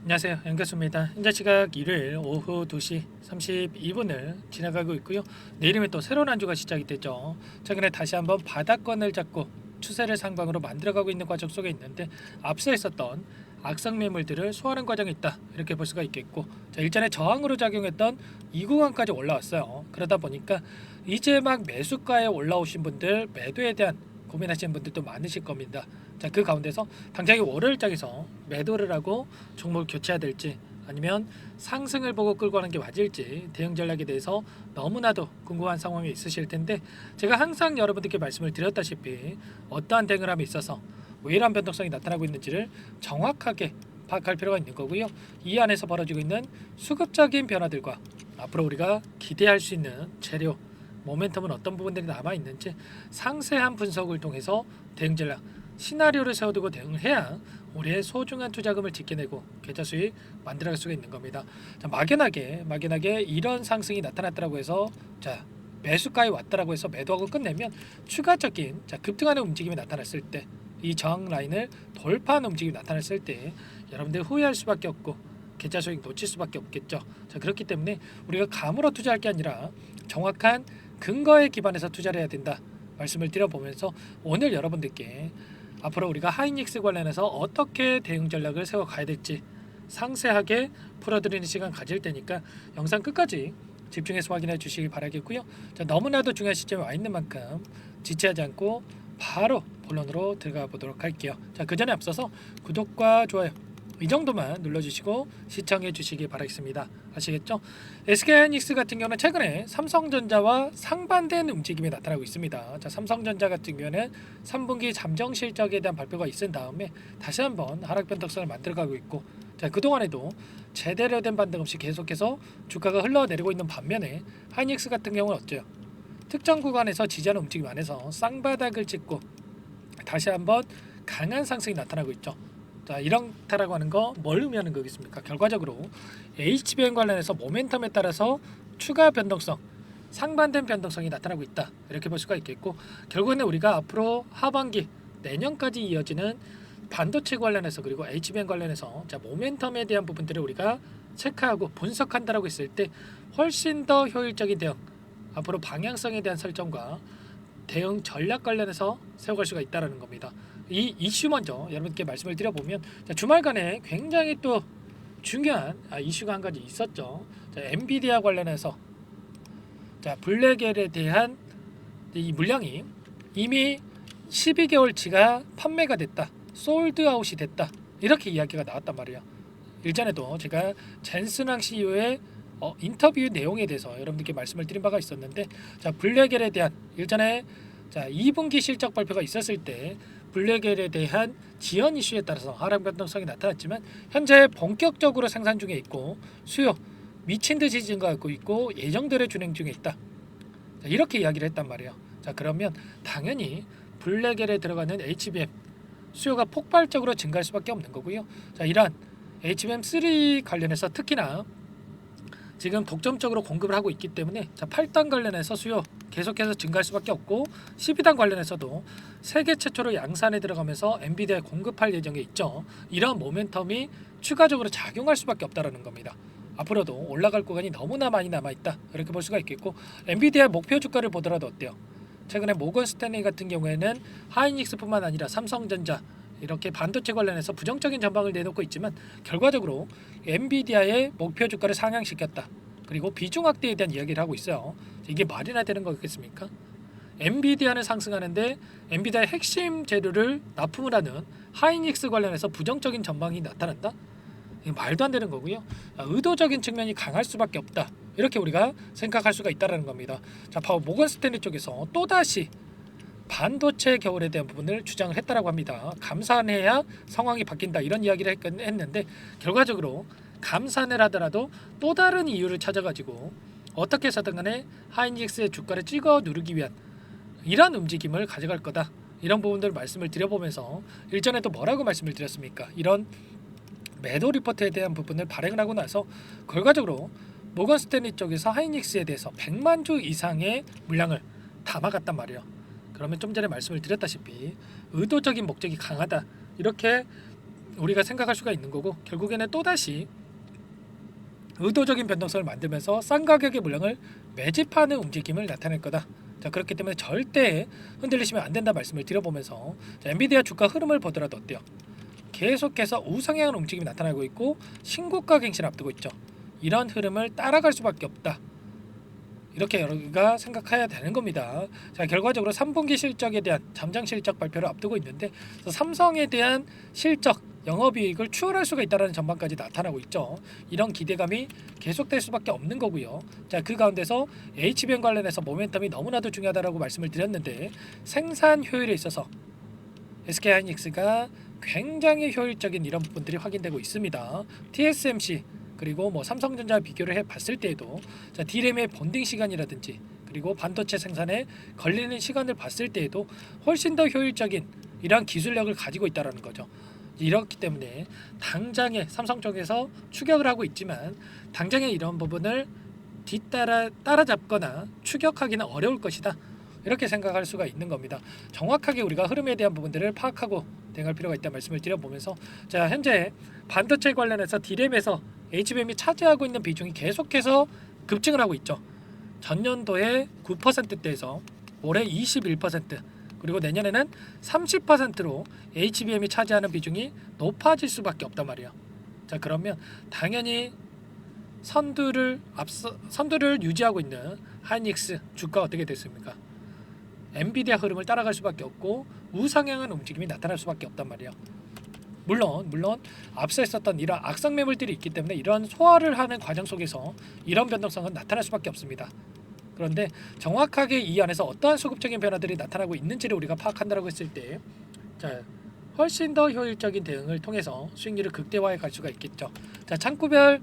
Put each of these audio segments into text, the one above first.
안녕하세요, 연교수입니다. 현재 시각 일요일 오후 2시 32분을 지나가고 있고요. 내일이면 또 새로운 한 주가 시작이 되죠. 최근에 다시 한번 바닥권을 잡고 추세를 상방으로 만들어가고 있는 과정 속에 있는데, 앞서 있었던 악성 매물들을 소화하는 과정이 있다, 이렇게 볼 수가 있겠고, 일전에 저항으로 작용했던 이 구간까지 올라왔어요. 그러다 보니까 이제 막 매수가에 올라오신 분들, 매도에 대한 고민하시는 분들도 많으실 겁니다. 그 가운데서 당장의 월요일장에서 매도를 하고 종목을 교체해야 될지, 아니면 상승을 보고 끌고 가는 게 맞을지, 대응 전략에 대해서 너무나도 궁금한 상황이 있으실 텐데, 제가 항상 여러분들께 말씀을 드렸다시피 어떠한 대응을 함에 있어서 왜 이러한 변동성이 나타나고 있는지를 정확하게 파악할 필요가 있는 거고요. 이 안에서 벌어지고 있는 수급적인 변화들과 앞으로 우리가 기대할 수 있는 재료, 모멘텀은 어떤 부분들이 남아있는지 상세한 분석을 통해서 대응 전략, 시나리오를 세워두고 대응을 해야 우리의 소중한 투자금을 지켜내고 계좌 수익 만들어갈 수가 있는 겁니다. 막연하게 이런 상승이 나타났다고 해서 매수가에 왔다라고 해서 매도하고 끝내면 추가적인 급등하는 움직임이 나타났을 때, 이 저항 라인을 돌파하는 움직임이 나타났을 때 여러분들 후회할 수밖에 없고 계좌 수익 놓칠 수밖에 없겠죠. 그렇기 때문에 우리가 감으로 투자할 게 아니라 정확한 근거에 기반해서 투자를 해야 된다 말씀을 드려보면서, 오늘 여러분들께 앞으로 우리가 하이닉스 관련해서 어떻게 대응 전략을 세워가야 될지 상세하게 풀어드리는 시간 가질 테니까 영상 끝까지 집중해서 확인해 주시기 바라겠고요. 너무나도 중요한 시점에 와 있는 만큼 지체하지 않고 바로 본론으로 들어가 보도록 할게요. 그 전에 앞서서 구독과 좋아요 이 정도만 눌러주시고 시청해 주시기 바라겠습니다. 아시겠죠? SK하이닉스 같은 경우는 최근에 삼성전자와 상반된 움직임이 나타나고 있습니다. 삼성전자 같은 경우는 3분기 잠정 실적에 대한 발표가 있은 다음에 다시 한번 하락 변동성을 만들어가고 있고, 그동안에도 제대로 된 반등 없이 계속해서 주가가 흘러내리고 있는 반면에 하이닉스 같은 경우는 어때요? 특정 구간에서 지지하는 움직임 안에서 쌍바닥을 찍고 다시 한번 강한 상승이 나타나고 있죠. 이렇다라고 하는 거 뭘 의미하는 거겠습니까? 결과적으로 HBM 관련해서 모멘텀에 따라서 추가 변동성, 상반된 변동성이 나타나고 있다, 이렇게 볼 수가 있겠고, 결국에는 우리가 앞으로 하반기 내년까지 이어지는 반도체 관련해서 그리고 HBM 관련해서 모멘텀에 대한 부분들을 우리가 체크하고 분석한다라고 했을 때 훨씬 더 효율적인 대응, 앞으로 방향성에 대한 설정과 대응 전략 관련해서 세워갈 수가 있다는 겁니다. 이 이슈 먼저 여러분께 말씀을 드려보면, 주말간에 굉장히 또 중요한 이슈가 한 가지 있었죠. 엔비디아 관련해서 블랙엘에 대한 이 물량이 이미 12개월치가 판매가 됐다, 솔드아웃이 됐다, 이렇게 이야기가 나왔단 말이에요. 일전에도 제가 젠슨왕 CEO의 인터뷰 내용에 대해서 여러분들께 말씀을 드린 바가 있었는데, 블랙엘에 대한 일전에 2분기 실적 발표가 있었을 때 블랙엘에 대한 지연 이슈에 따라서 하락 변동성이 나타났지만 현재 본격적으로 생산 중에 있고 수요 미친 듯이 증가하고 있고 예정대로 진행 중에 있다, 이렇게 이야기를 했단 말이에요. 그러면 당연히 블랙엘에 들어가는 HBM 수요가 폭발적으로 증가할 수밖에 없는 거고요. 이러한 HBM3 관련해서 특히나 지금 독점적으로 공급을 하고 있기 때문에 8단 관련해서 수요 계속해서 증가할 수밖에 없고, 12단 관련해서도 세계 최초로 양산에 들어가면서 엔비디아에 공급할 예정에 있죠. 이런 모멘텀이 추가적으로 작용할 수밖에 없다라는 겁니다. 앞으로도 올라갈 구간이 너무나 많이 남아있다, 이렇게 볼 수가 있겠고, 엔비디아 목표 주가를 보더라도 어때요? 최근에 모건 스탠리 같은 경우에는 하이닉스뿐만 아니라 삼성전자 이렇게 반도체 관련해서 부정적인 전망을 내놓고 있지만 결과적으로 엔비디아의 목표 주가를 상향시켰다, 그리고 비중 확대에 대한 이야기를 하고 있어요. 이게 말이나 되는 거겠습니까? 엔비디아는 상승하는데 엔비디아의 핵심 재료를 납품을 하는 하이닉스 관련해서 부정적인 전망이 나타난다? 이게 말도 안 되는 거고요. 의도적인 측면이 강할 수밖에 없다, 이렇게 우리가 생각할 수가 있다는 겁니다. 바로 모건 스탠리 쪽에서 또다시 반도체 겨울에 대한 부분을 주장을 했다라고 합니다. 감산해야 상황이 바뀐다, 이런 이야기를 했는데 결과적으로 감산을 하더라도 또 다른 이유를 찾아가지고 어떻게 해서든 간에 하이닉스의 주가를 찍어 누르기 위한 이런 움직임을 가져갈 거다, 이런 부분들 말씀을 드려보면서, 일전에도 뭐라고 말씀을 드렸습니까? 이런 매도 리포트에 대한 부분을 발행을 하고 나서 결과적으로 모건 스탠리 쪽에서 하이닉스에 대해서 100만 주 이상의 물량을 담아갔단 말이에요. 그러면 좀 전에 말씀을 드렸다시피 의도적인 목적이 강하다, 이렇게 우리가 생각할 수가 있는 거고, 결국에는 또다시 의도적인 변동성을 만들면서 싼 가격의 물량을 매집하는 움직임을 나타낼 거다. 자, 그렇기 때문에 절대 흔들리시면 안 된다 말씀을 드려보면서, 자, 엔비디아 주가 흐름을 보더라도 어때요? 계속해서 우상향하는 움직임이 나타나고 있고 신고가 갱신을 앞두고 있죠. 이런 흐름을 따라갈 수밖에 없다. 이렇게 여러분가 생각해야 되는 겁니다. 자, 결과적으로 3분기 실적에 대한 잠정 실적 발표를 앞두고 있는데, 삼성에 대한 실적, 영업이익을 추월할 수가 있다는 전망까지 나타나고 있죠. 이런 기대감이 계속될 수밖에 없는 거고요. 자, 그 가운데서 HBM 관련해서 모멘텀이 너무나도 중요하다라고 말씀을 드렸는데, 생산 효율에 있어서 SK하이닉스가 굉장히 효율적인 이런 부분들이 확인되고 있습니다. TSMC 그리고 뭐 삼성전자 비교를 해봤을 때에도, 자, D램의 본딩 시간이라든지 그리고 반도체 생산에 걸리는 시간을 봤을 때에도 훨씬 더 효율적인 이러한 기술력을 가지고 있다는 거죠. 이렇기 때문에 당장에 삼성 쪽에서 추격을 하고 있지만 당장에 이런 부분을 따라잡거나 추격하기는 어려울 것이다. 이렇게 생각할 수가 있는 겁니다. 정확하게 우리가 흐름에 대한 부분들을 파악하고 대응할 필요가 있다는 말씀을 드려보면서, 자, 현재 반도체 관련해서 D램에서 HBM이 차지하고 있는 비중이 계속해서 급증을 하고 있죠. 전년도에 9%대에서 올해 21%, 그리고 내년에는 30%로 HBM이 차지하는 비중이 높아질 수밖에 없단 말이에요. 자, 그러면 당연히 선두를 유지하고 있는 하이닉스 주가 어떻게 됐습니까? 엔비디아 흐름을 따라갈 수밖에 없고 우상향한 움직임이 나타날 수밖에 없단 말이에요. 물론 앞서 있었던 이런 악성 매물들이 있기 때문에 이런 소화를 하는 과정 속에서 이런 변동성은 나타날 수밖에 없습니다. 그런데 정확하게 이 안에서 어떠한 수급적인 변화들이 나타나고 있는지를 우리가 파악한다고 했을 때, 자, 훨씬 더 효율적인 대응을 통해서 수익률을 극대화해 갈 수가 있겠죠. 자, 창구별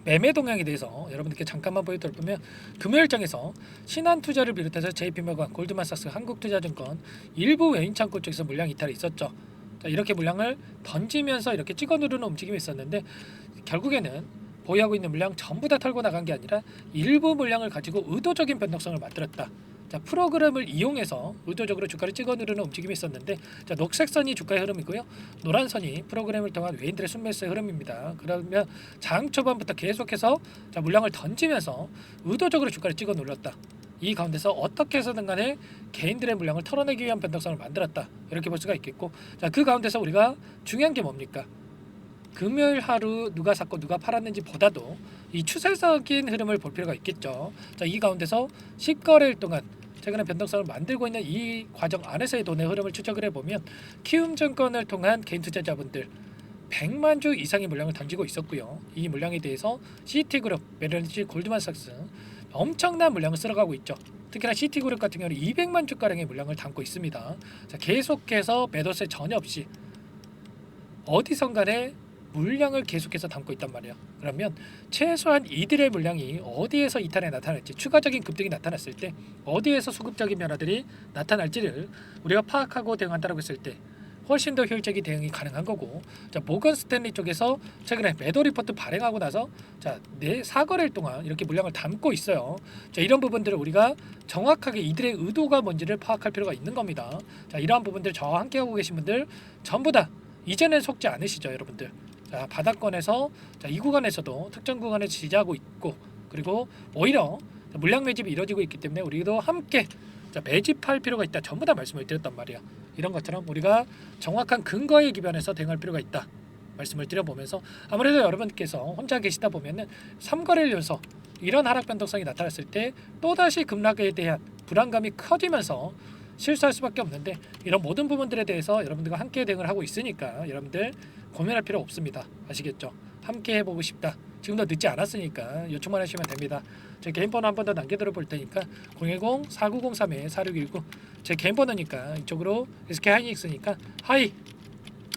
매매 동향에 대해서 여러분들께 잠깐만 보여드리면, 금요일장에서 신한투자를 비롯해서 JP모건, 골드만삭스, 한국투자증권 일부 외인 창구 쪽에서 물량 이탈이 있었죠. 자, 이렇게 물량을 던지면서 이렇게 찍어 누르는 움직임이 있었는데, 결국에는 보유하고 있는 물량 전부 다 털고 나간 게 아니라 일부 물량을 가지고 의도적인 변동성을 만들었다. 자, 프로그램을 이용해서 의도적으로 주가를 찍어 누르는 움직임이 있었는데, 자, 녹색 선이 주가의 흐름이고요, 노란 선이 프로그램을 통한 외인들의 순매수의 흐름입니다. 그러면 장 초반부터 계속해서, 자, 물량을 던지면서 의도적으로 주가를 찍어 눌렀다. 이 가운데서 어떻게 해서든 간에 개인들의 물량을 털어내기 위한 변동성을 만들었다. 이렇게 볼 수가 있겠고, 자, 그 가운데서 우리가 중요한 게 뭡니까? 금요일 하루 누가 샀고 누가 팔았는지 보다도 이 추세적인 흐름을 볼 필요가 있겠죠. 자, 이 가운데서 10거래일 동안 최근에 변동성을 만들고 있는 이 과정 안에서의 돈의 흐름을 추적을 해보면, 키움증권을 통한 개인 투자자분들 100만 주 이상의 물량을 던지고 있었고요. 이 물량에 대해서 시티그룹, 메릴린치, 골드만삭스 엄청난 물량을 쓸어가고 있죠. 특히나 시티그룹 같은 경우는 200만 주가량의 물량을 담고 있습니다. 자, 계속해서 매도세 전혀 없이 어디선간에 물량을 계속해서 담고 있단 말이에요. 그러면 최소한 이들의 물량이 어디에서 이탈에 나타날지, 추가적인 급등이 나타났을 때 어디에서 수급적인 변화들이 나타날지를 우리가 파악하고 대응한다고 했을 때 훨씬 더 효율적인 대응이 가능한 거고, 자, 모건 스탠리 쪽에서 최근에 매도 리포트 발행하고 나서, 자, 4거래일 동안 이렇게 물량을 담고 있어요. 자, 이런 부분들을 우리가 정확하게 이들의 의도가 뭔지를 파악할 필요가 있는 겁니다. 자, 이러한 부분들 저와 함께하고 계신 분들 전부 다 이제는 속지 않으시죠, 여러분들. 자, 바닥권에서, 자, 이 구간에서도 특정 구간에 지지하고 있고, 그리고 오히려 물량 매집이 이루어지고 있기 때문에 우리도 함께, 자, 매집할 필요가 있다. 전부 다 말씀을 드렸단 말이에요. 이런 것처럼 우리가 정확한 근거에 기반해서 대응할 필요가 있다 말씀을 드려보면서, 아무래도 여러분께서 혼자 계시다 보면은 3거래일 연속 이런 하락 변동성이 나타났을 때 또다시 급락에 대한 불안감이 커지면서 실수할 수밖에 없는데, 이런 모든 부분들에 대해서 여러분들과 함께 대응을 하고 있으니까 여러분들 고민할 필요 없습니다. 아시겠죠? 함께 해보고 싶다. 지금도 늦지 않았으니까 요청만 하시면 됩니다. 제 개인 번호 한 번 더 남겨드려 볼 테니까 010-4903-4619, 제 개인 번호니까 이쪽으로 SK하이닉스니까 하이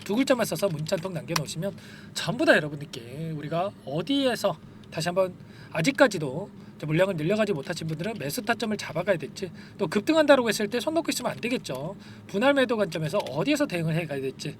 두 글자만 써서 문자 한 통 남겨놓으시면 전부 다 여러분들께 우리가 어디에서 다시 한번, 아직까지도 물량을 늘려가지 못하신 분들은 매수 타점을 잡아가야 될지, 또 급등한다고 했을 때 손 놓고 있으면 안 되겠죠. 분할 매도 관점에서 어디에서 대응을 해가야 될지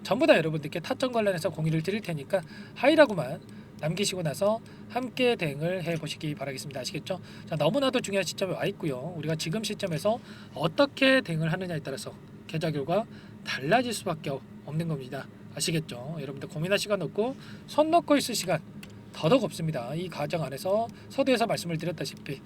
전부 다 여러분들께 타점 관련해서 공유를 드릴 테니까 하이라고만 남기시고 나서 함께 대응을 해보시기 바라겠습니다. 아시겠죠? 자, 너무나도 중요한 시점에 와 있고요. 우리가 지금 시점에서 어떻게 대응을 하느냐에 따라서 계좌 결과 달라질 수밖에 없는 겁니다. 아시겠죠? 여러분들 고민할 시간 없고 손 놓고 있을 시간 더더욱 없습니다. 이 과정 안에서 서두에서 말씀을 드렸다시피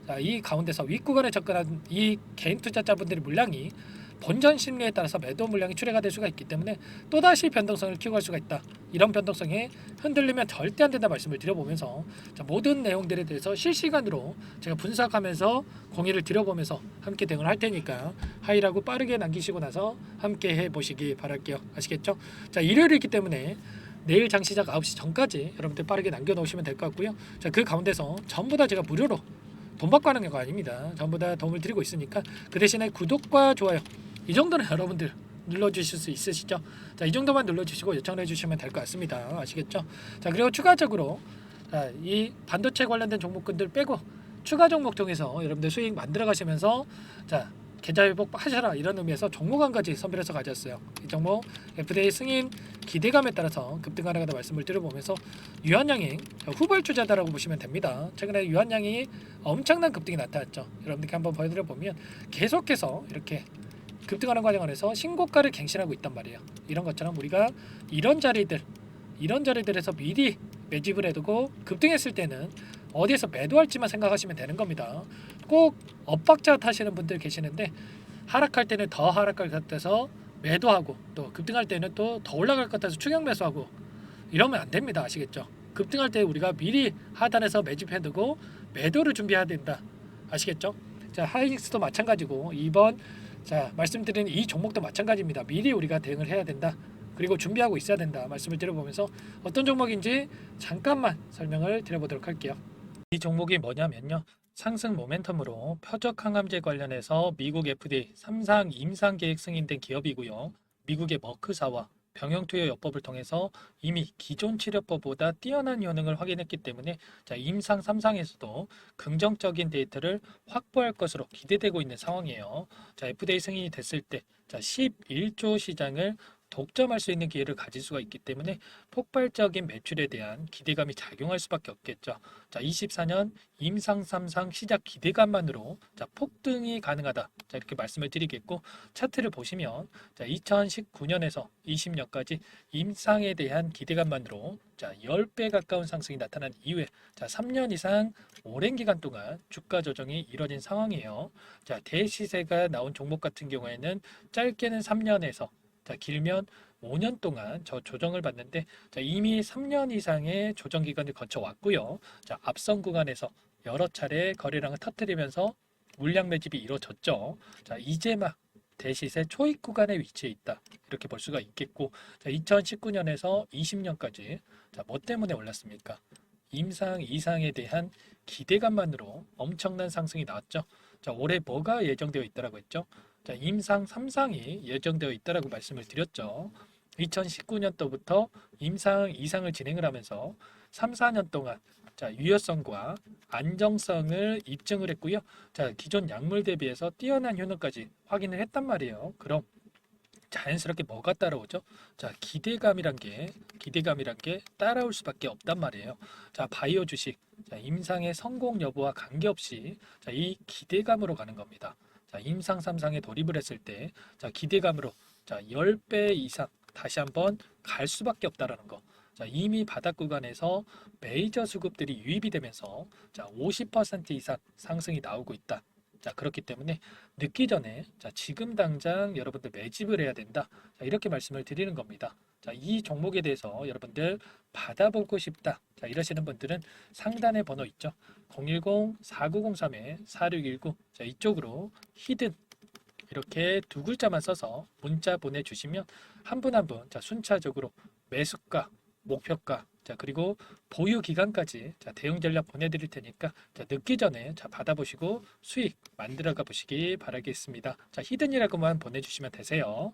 자, 이 가운데서 윗구간에 접근한 이 개인 투자자분들의 물량이 본전 심리에 따라서 매도 물량이 출회가 될 수가 있기 때문에 또다시 변동성을 키우고 갈 수가 있다. 이런 변동성에 흔들리면 절대 안 된다 말씀을 드려보면서 자, 모든 내용들에 대해서 실시간으로 제가 분석하면서 공유를 드려보면서 함께 대응을 할 테니까 하이라고 빠르게 남기시고 나서 함께 해보시기 바랄게요. 아시겠죠? 자, 일요일이기 때문에 내일 장 시작 9시 전까지 여러분들 빠르게 남겨놓으시면 될 것 같고요. 자, 그 가운데서 전부 다 제가 무료로 돈 받고 하는 거 아닙니다. 전부 다 도움을 드리고 있으니까 그 대신에 구독과 좋아요 이 정도는 여러분들 눌러주실 수 있으시죠? 자, 이 정도만 눌러주시고 요청해 주시면 될 것 같습니다. 아시겠죠? 자, 그리고 추가적으로 자, 이 반도체 관련된 종목군들 빼고 추가 종목 통해서 여러분들 수익 만들어 가시면서 자, 계좌 회복 하셔라 이런 의미에서 종목 한 가지 선별해서 가졌어요. 이 종목 FDA 승인 기대감에 따라서 급등하라고 말씀을 드려보면서 유한양행 후발주자다라고 보시면 됩니다. 최근에 유한양이 엄청난 급등이 나타났죠. 여러분들께 한번 보여드려 보면 계속해서 이렇게 급등하는 과정 안에서 신고가를 갱신하고 있단 말이에요. 이런 것처럼 우리가 이런 자리들에서 미리 매집을 해두고 급등했을 때는 어디에서 매도할지만 생각하시면 되는 겁니다. 꼭 엇박자 타시는 분들 계시는데 하락할 때는 더 하락할 것 같아서 매도하고 또 급등할 때는 또 더 올라갈 것 같아서 추격 매수하고 이러면 안 됩니다. 아시겠죠? 급등할 때 우리가 미리 하단에서 매집해두고 매도를 준비해야 된다. 아시겠죠? 자, 하이닉스도 마찬가지고 이번 자, 말씀드린 이 종목도 마찬가지입니다. 미리 우리가 대응을 해야 된다. 그리고 준비하고 있어야 된다. 말씀을 드려보면서 어떤 종목인지 잠깐만 설명을 드려보도록 할게요. 이 종목이 뭐냐면요. 상승 모멘텀으로 표적 항암제 관련해서 미국 FDA 3상 임상 계획 승인된 기업이고요. 미국의 머크사와 병용투여요법을 통해서 이미 기존 치료법보다 뛰어난 효능을 확인했기 때문에 자, 임상 3상에서도 긍정적인 데이터를 확보할 것으로 기대되고 있는 상황이에요. 자, FDA 승인이 됐을 때 자, 11조 시장을 독점할 수 있는 기회를 가질 수가 있기 때문에 폭발적인 매출에 대한 기대감이 작용할 수밖에 없겠죠. 자, 24년 임상 3상 시작 기대감만으로 자, 폭등이 가능하다. 자, 이렇게 말씀을 드리겠고 차트를 보시면 자, 2019년에서 20년까지 임상에 대한 기대감만으로 자, 10배 가까운 상승이 나타난 이후에 자, 3년 이상 오랜 기간 동안 주가 조정이 이뤄진 상황이에요. 자, 대시세가 나온 종목 같은 경우에는 짧게는 3년에서 자, 길면 5년 동안 저 조정을 받는데 자, 이미 3년 이상의 조정 기간을 거쳐 왔고요. 자, 앞선 구간에서 여러 차례 거래량을 터뜨리면서 물량 매집이 이루어졌죠. 자, 이제 막 대시세 초입 구간에 위치해 있다. 이렇게 볼 수가 있겠고 자, 2019년에서 20년까지 자, 뭐 때문에 올랐습니까? 임상 이상에 대한 기대감만으로 엄청난 상승이 나왔죠. 자, 올해 뭐가 예정되어 있다라고 했죠? 자, 임상 3상이 예정되어 있다라고 말씀을 드렸죠. 2019년도부터 임상 2상을 진행을 하면서 3, 4년 동안 자, 유효성과 안정성을 입증을 했고요. 자, 기존 약물 대비해서 뛰어난 효능까지 확인을 했단 말이에요. 그럼 자연스럽게 뭐가 따라오죠? 자, 기대감이란 게 따라올 수밖에 없단 말이에요. 자, 바이오 주식, 자, 임상의 성공 여부와 관계없이 자, 이 기대감으로 가는 겁니다. 자, 임상 3상에 돌입을 했을 때, 자, 기대감으로 자, 10배 이상 다시 한번 갈 수밖에 없다라는 거. 자, 이미 바닥 구간에서 메이저 수급들이 유입이 되면서 자, 50% 이상 상승이 나오고 있다. 자, 그렇기 때문에 늦기 전에 자, 지금 당장 여러분들 매집을 해야 된다. 자, 이렇게 말씀을 드리는 겁니다. 자, 이 종목에 대해서 여러분들 받아보고 싶다. 자, 이러시는 분들은 상단에 번호 있죠. 010-4903-4619. 자, 이쪽으로 히든 이렇게 두 글자만 써서 문자 보내주시면 한 분 한 분 자, 순차적으로 매수가, 목표가, 자, 그리고 보유 기간까지 자, 대응 전략 보내드릴 테니까 자, 늦기 전에 자, 받아보시고 수익 만들어가 보시기 바라겠습니다. 자, 히든이라고만 보내주시면 되세요.